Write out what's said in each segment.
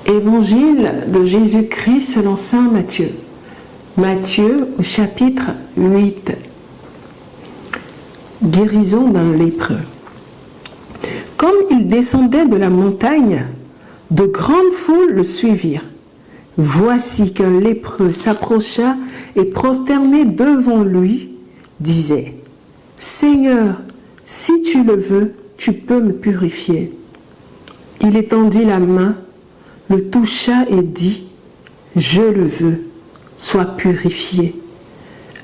Évangile de Jésus-Christ selon saint Matthieu. Matthieu au chapitre 8. Guérison d'un lépreux. Comme il descendait de la montagne, de grandes foules le suivirent. Voici qu'un lépreux s'approcha et prosterné devant lui, disait : « Seigneur, si tu le veux, tu peux me purifier. » Il étendit la main, le toucha et dit : « Je le veux, sois purifié. »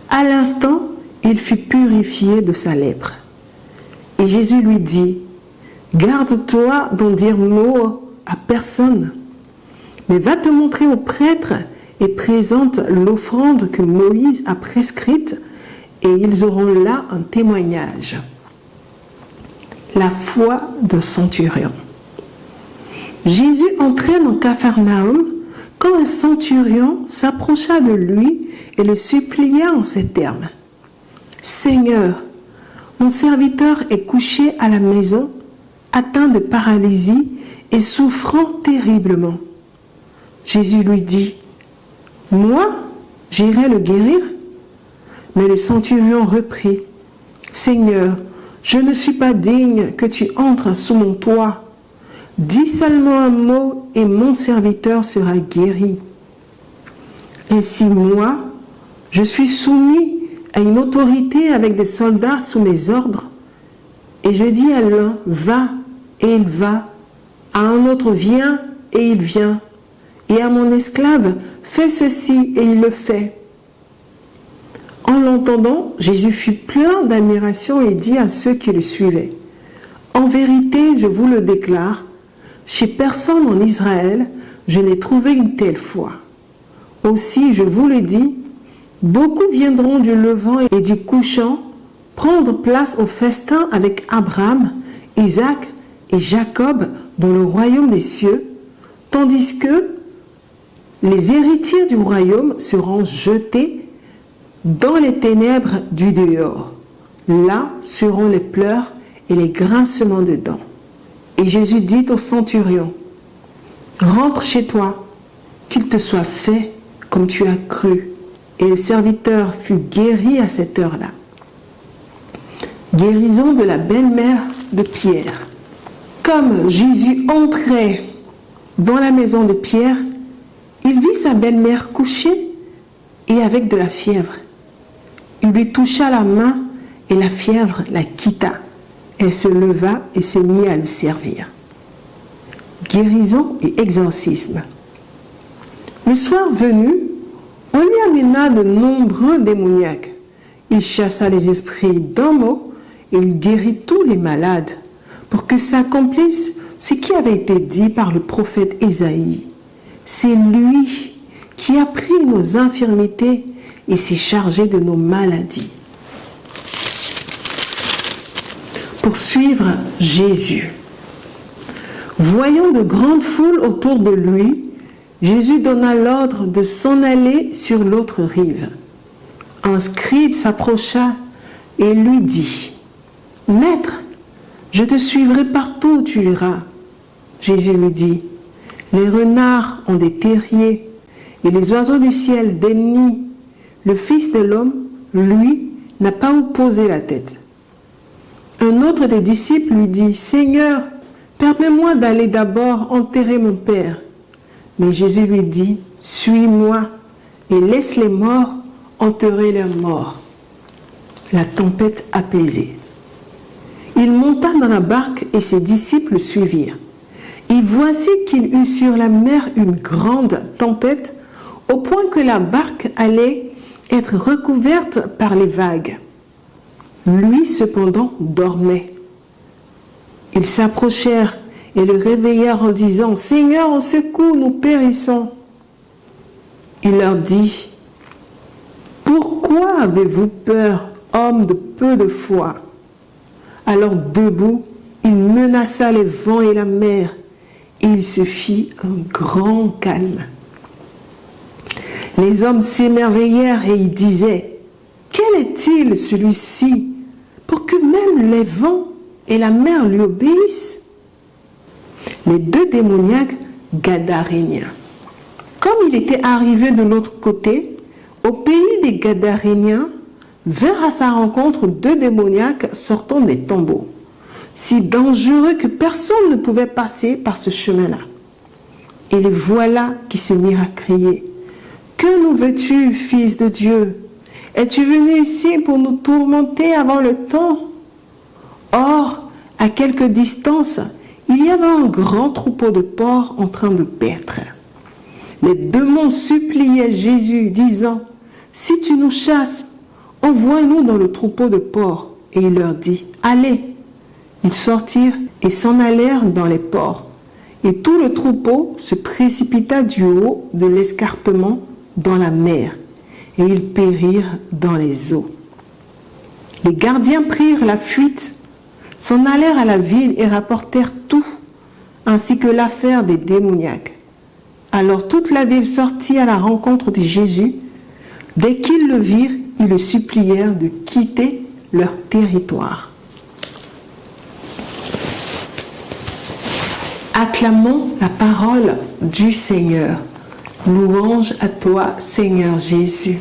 À l'instant, il fut purifié de sa lèpre. Et Jésus lui dit : « Garde-toi d'en dire mot à personne, mais va te montrer au prêtre et présente l'offrande que Moïse a prescrite, et ils auront là un témoignage. » La foi de centurion. Jésus entrait dans Capharnaüm quand un centurion s'approcha de lui et le supplia en ces termes : « Seigneur, mon serviteur est couché à la maison, atteint de paralysie et souffrant terriblement. » Jésus lui dit : « Moi, j'irai le guérir ?» Mais le centurion reprit : « Seigneur, je ne suis pas digne que tu entres sous mon toit. Dis seulement un mot et mon serviteur sera guéri. Ainsi moi, je suis soumis à une autorité avec des soldats sous mes ordres, et je dis à l'un : va, et il va, à un autre : viens, et il vient, et à mon esclave : fais ceci, et il le fait. » En l'entendant, Jésus fut plein d'admiration et dit à ceux qui le suivaient : « En vérité, je vous le déclare, chez personne en Israël, je n'ai trouvé une telle foi. Aussi, je vous le dis, beaucoup viendront du levant et du couchant prendre place au festin avec Abraham, Isaac et Jacob dans le royaume des cieux, tandis que les héritiers du royaume seront jetés dans les ténèbres du dehors. Là seront les pleurs et les grincements de dents. » Et Jésus dit au centurion : « Rentre chez toi, qu'il te soit fait comme tu as cru. » Et le serviteur fut guéri à cette heure-là. Guérison de la belle-mère de Pierre. Comme Jésus entrait dans la maison de Pierre, il vit sa belle-mère couchée et avec de la fièvre. Il lui toucha la main et la fièvre la quitta. Elle se leva et se mit à le servir. Guérison et exorcisme. Le soir venu, on lui amena de nombreux démoniaques. Il chassa les esprits d'un mot et il guérit tous les malades, pour que s'accomplisse ce qui avait été dit par le prophète Ésaïe. C'est lui qui a pris nos infirmités et s'est chargé de nos maladies. Pour suivre Jésus. Voyant de grandes foules autour de lui, Jésus donna l'ordre de s'en aller sur l'autre rive. Un scribe s'approcha et lui dit : « Maître, je te suivrai partout où tu iras. » Jésus lui dit : « Les renards ont des terriers et les oiseaux du ciel des nids. Le Fils de l'homme, lui, n'a pas où poser la tête. » Un autre des disciples lui dit : « Seigneur, permets-moi d'aller d'abord enterrer mon Père. » Mais Jésus lui dit : « Suis-moi et laisse les morts enterrer leurs morts. » La tempête apaisée. Il monta dans la barque et ses disciples le suivirent. Et voici qu'il eut sur la mer une grande tempête, au point que la barque allait être recouverte par les vagues. Lui, cependant, dormait. Ils s'approchèrent et le réveillèrent en disant : « Seigneur, au secours, nous périssons. » Il leur dit : « Pourquoi avez-vous peur, hommes de peu de foi ?» Alors debout, il menaça les vents et la mer, et il se fit un grand calme. Les hommes s'émerveillèrent et ils disaient : « Quel est-il celui-ci pour que même les vents et la mer lui obéissent ?» Les deux démoniaques Gadarénien. Comme il était arrivé de l'autre côté, au pays des Gadaréniens, vinrent à sa rencontre 2 démoniaques sortant des tombeaux, si dangereux que personne ne pouvait passer par ce chemin-là. Et les voilà qui se mirent à crier: « Que nous veux-tu, Fils de Dieu? Es-tu venu ici pour nous tourmenter avant le temps ?» Or, à quelque distance, il y avait un grand troupeau de porcs en train de paître. Les démons suppliaient Jésus, disant: « Si tu nous chasses, envoie-nous dans le troupeau de porcs. » Et il leur dit: « Allez !» Ils sortirent et s'en allèrent dans les porcs. Et tout le troupeau se précipita du haut de l'escarpement dans la mer, et ils périrent dans les eaux. Les gardiens prirent la fuite, s'en allèrent à la ville et rapportèrent tout, ainsi que l'affaire des démoniaques. Alors toute la ville sortit à la rencontre de Jésus. Dès qu'ils le virent, ils le supplièrent de quitter leur territoire. Acclamons la parole du Seigneur. Louange à toi, Seigneur Jésus.